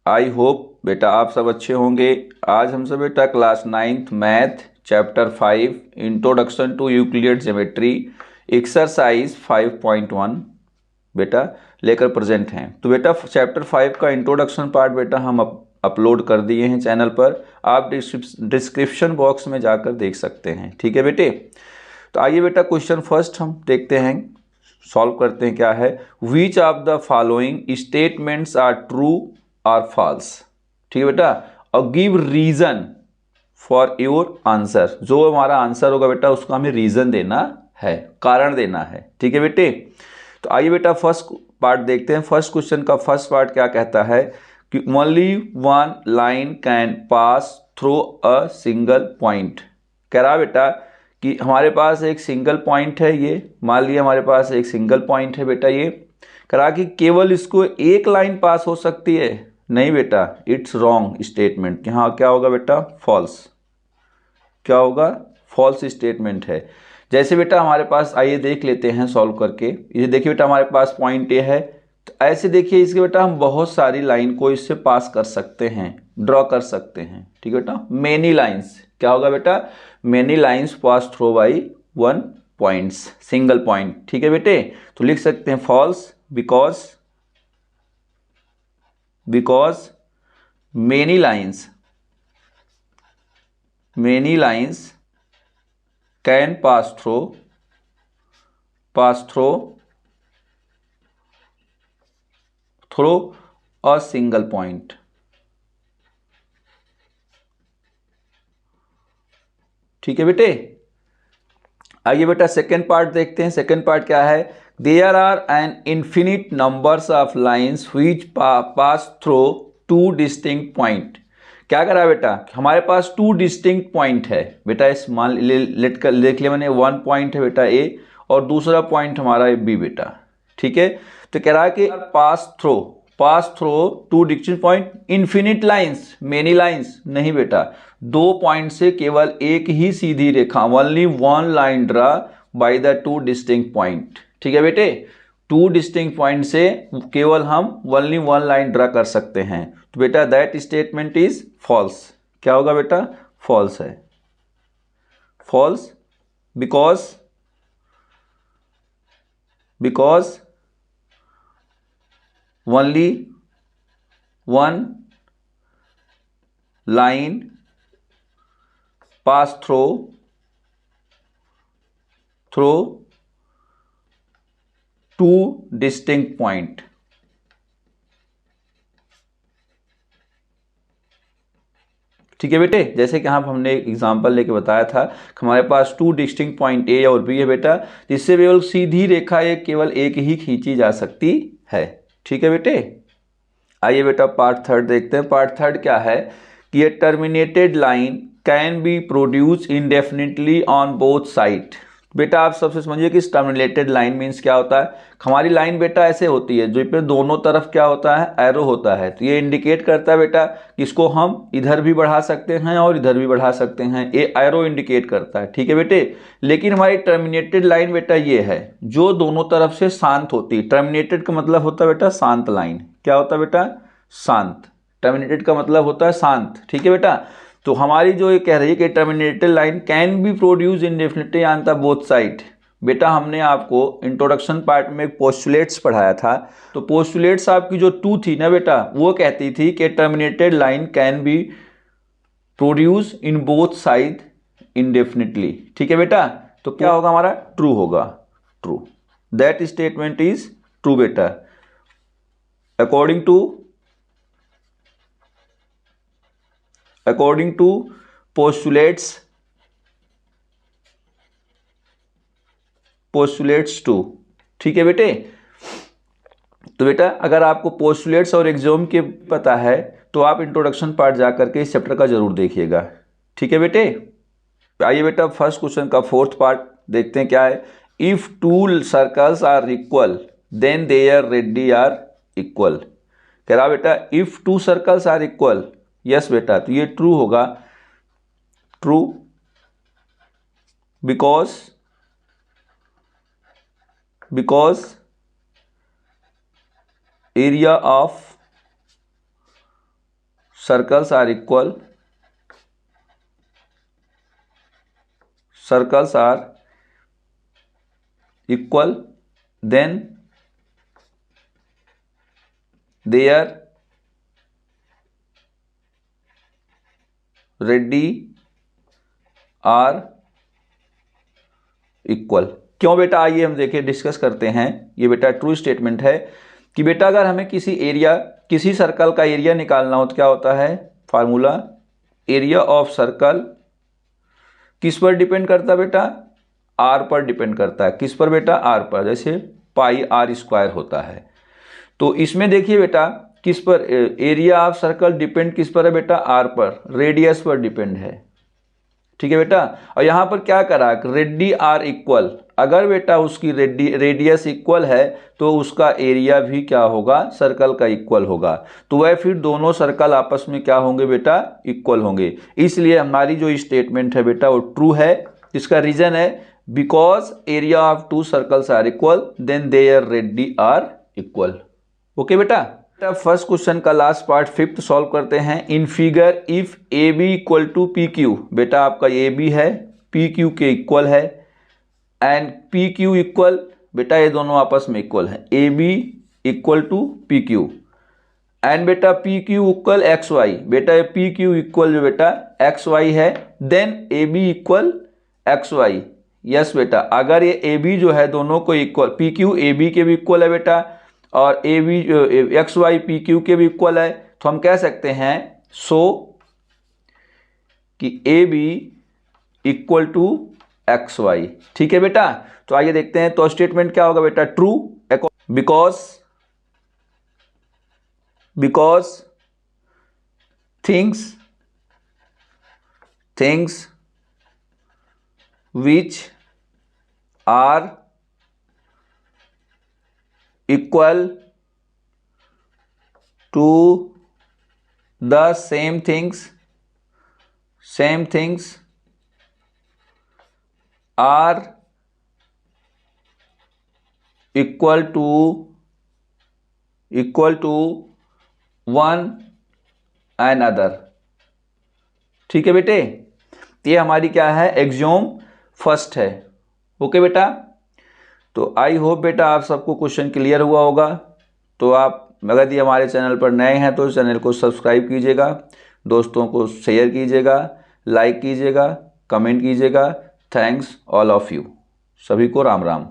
I hope बेटा आप सब अच्छे होंगे। आज हम सब बेटा class 9th math chapter 5 introduction to Euclid geometry exercise 5.1 बेटा लेकर प्रेजेंट हैं। तो बेटा चैप्टर 5 का इंट्रोडक्शन पार्ट बेटा हम अपलोड कर दिए हैं चैनल पर, आप डिस्क्रिप्शन बॉक्स में जाकर देख सकते हैं। ठीक है बेटे, तो आइए बेटा क्वेश्चन फर्स्ट हम देखते हैं, सॉल्व करते हैं। क्या है, which of the following statements are true और फॉल्स। ठीक है बेटा, और give reason for your answer. जो हमारा आंसर होगा बेटा उसका हमें रीजन देना है, कारण देना है। ठीक है बेटे, तो आइए बेटा फर्स्ट पार्ट देखते हैं। फर्स्ट क्वेश्चन का फर्स्ट पार्ट क्या कहता है कि only one line can pass through a single point. कह रहा बेटा कि हमारे पास एक सिंगल पॉइंट है, ये मान लिया हमारे पास एक सिंगल पॉइंट है बेटा, ये कह रहा कि केवल इसको एक लाइन पास हो सकती है। नहीं बेटा, इट्स रॉन्ग स्टेटमेंट। यहाँ क्या होगा बेटा, फॉल्स। क्या होगा, फॉल्स स्टेटमेंट है। जैसे बेटा हमारे पास, आइए देख लेते हैं सॉल्व करके। ये देखिए बेटा हमारे पास पॉइंट ए है, तो ऐसे देखिए इसके बेटा हम बहुत सारी लाइन को इससे पास कर सकते हैं, ड्रॉ कर सकते हैं। ठीक है बेटा, मेनी लाइन्स। क्या होगा बेटा, many lines pass through by one points, single point. ठीक है बेटे, तो लिख सकते हैं false because many lines can pass through a single point. ठीक है बेटे, आइए बेटा सेकेंड पार्ट देखते हैं। सेकेंड पार्ट क्या है, there are an infinite numbers of lines which pass through two distinct point. क्या करा बेटा, हमारे पास टू डिस्टिंक्ट पॉइंट है बेटा। इस मान लेट कर देख लिया मैंने, वन पॉइंट है बेटा ए और दूसरा पॉइंट हमारा बी बेटा। ठीक है, तो कह रहा है कि pass through two distinct point infinite lines, many lines नहीं बेटा, दो पॉइंट से केवल एक ही सीधी रेखा, only one line draw by the two distinct point. ठीक है बेटे, टू डिस्टिंक्ट पॉइंट से केवल हम ओनली वन लाइन ड्रा कर सकते हैं। तो बेटा दैट स्टेटमेंट इज फॉल्स। क्या होगा बेटा, फॉल्स है। False because only one line pass through two distinct point। ठीक है बेटे, जैसे कि यहाँ हमने एक एग्जांपल लेके बताया था, हमारे पास टू डिस्टिंक्ट पॉइंट ए और बी है बेटा, जिससे केवल सीधी रेखा केवल एक ही खींची जा सकती है। ठीक है बेटे, आइए बेटा पार्ट थर्ड देखते हैं। पार्ट थर्ड क्या है कि ये terminated line can be produce इंडेफिनिटली on both side. बेटा आप सबसे समझिए कि टर्मिनेटेड लाइन मीन्स क्या होता है। हमारी लाइन बेटा ऐसे होती है जो पे दोनों तरफ क्या होता है, एरो होता है। तो ये इंडिकेट करता है बेटा कि इसको हम इधर भी बढ़ा सकते हैं और इधर भी बढ़ा सकते हैं, ये एरो इंडिकेट करता है। ठीक है बेटे, लेकिन हमारी टर्मिनेटेड लाइन बेटा ये है जो दोनों तरफ से शांत होती है। टर्मिनेटेड का मतलब होता है बेटा शांत लाइन। क्या होता है बेटा, शांत। टर्मिनेटेड का मतलब होता है शांत। ठीक है बेटा, तो हमारी जो ये कह रही है कि terminated line can be produce इंडेफिनिटली on the both side. बेटा हमने आपको इंट्रोडक्शन पार्ट में पोस्टुलेट्स पढ़ाया था, तो पोस्टुलेट्स आपकी जो टू थी ना बेटा, वो कहती थी कि terminated line can be produce in both side इंडेफिनिटली। ठीक है बेटा, तो क्या होगा हमारा, ट्रू होगा, true. That statement is true बेटा according to postulates 2। ठीक है बेटे, तो बेटा अगर आपको पोस्टुलेट्स और एग्जाम के पता है तो आप इंट्रोडक्शन पार्ट जा करके इस चैप्टर का जरूर देखिएगा। ठीक है बेटे, आइए बेटा फर्स्ट क्वेश्चन का फोर्थ पार्ट देखते हैं। क्या है, if two circles are equal then their radii are equal. कह रहा बेटा if two circles are equal, yes बेटा, तो ये ट्रू होगा, true because area of circles are equal, then their radii are equal. क्यों बेटा, आइए हम देखें, डिस्कस करते हैं। ये बेटा ट्रू स्टेटमेंट है कि बेटा अगर हमें किसी सर्कल का एरिया निकालना हो तो क्या होता है, फार्मूला एरिया ऑफ सर्कल किस पर डिपेंड करता है बेटा, आर पर डिपेंड करता है। किस पर बेटा, आर पर, जैसे पाई आर स्क्वायर होता है। तो इसमें देखिए बेटा किस पर एरिया ऑफ सर्कल डिपेंड किस पर है बेटा, आर पर, रेडियस पर डिपेंड है। ठीक है बेटा, और यहां पर क्या करा, रेडी आर इक्वल, अगर बेटा उसकी रेडियस इक्वल है तो उसका एरिया भी क्या होगा, सर्कल का इक्वल होगा। तो वह फिर दोनों सर्कल आपस में क्या होंगे बेटा, इक्वल होंगे। इसलिए हमारी जो स्टेटमेंट है बेटा वो ट्रू है। इसका रीजन है because area of two circles are equal then their radii are equal. Okay बेटा, फर्स्ट क्वेश्चन का लास्ट पार्ट फिफ्थ सॉल्व करते हैं। In figure if A B equal to P Q, बेटा आपका ए बी है, P Q के equal है, and P Q equal, बेटा ये दोनों आपस में इक्वल है, A B equal to P Q, and बेटा P Q equal X Y, बेटा ये पी क्यू इक्वल जो बेटा एक्स वाई है, then A B equal X Y. Yes बेटा, अगर ये ए बी जो है दोनों को equal, P Q A B के भी इक्वल है बेटा, और A B X Y P Q के भी इक्वल है, तो हम कह सकते हैं सो कि A B equal to X Y. ठीक है बेटा, तो आइए देखते हैं। तो स्टेटमेंट क्या होगा बेटा, true, because things which are equal to the same things are equal to one another। ठीक है बेटे, ये हमारी क्या है, एक्सियोम फर्स्ट है। ओके बेटा, तो आई होप बेटा आप सबको क्वेश्चन क्लियर हुआ होगा। तो आप अगर यदि हमारे चैनल पर नए हैं तो चैनल को सब्सक्राइब कीजिएगा, दोस्तों को शेयर कीजिएगा, लाइक कीजिएगा, कमेंट कीजिएगा। थैंक्स ऑल ऑफ यू, सभी को राम राम।